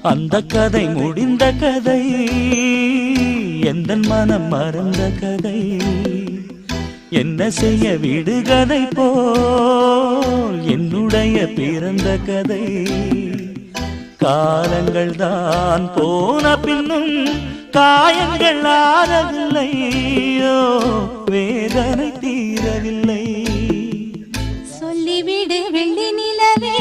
அந்த கதை முடிந்த கதை, எந்த மனம் மறந்த கதை. என்ன செய்ய விடுகதை போல் என்னுடைய பிறந்த கதை. காலங்கள் தான் போன பின்னும் காயங்கள் ஆறவில்லையோ, வேதனை தீரவில்லை. சொல்லிவிடு வெள்ளி நிலவே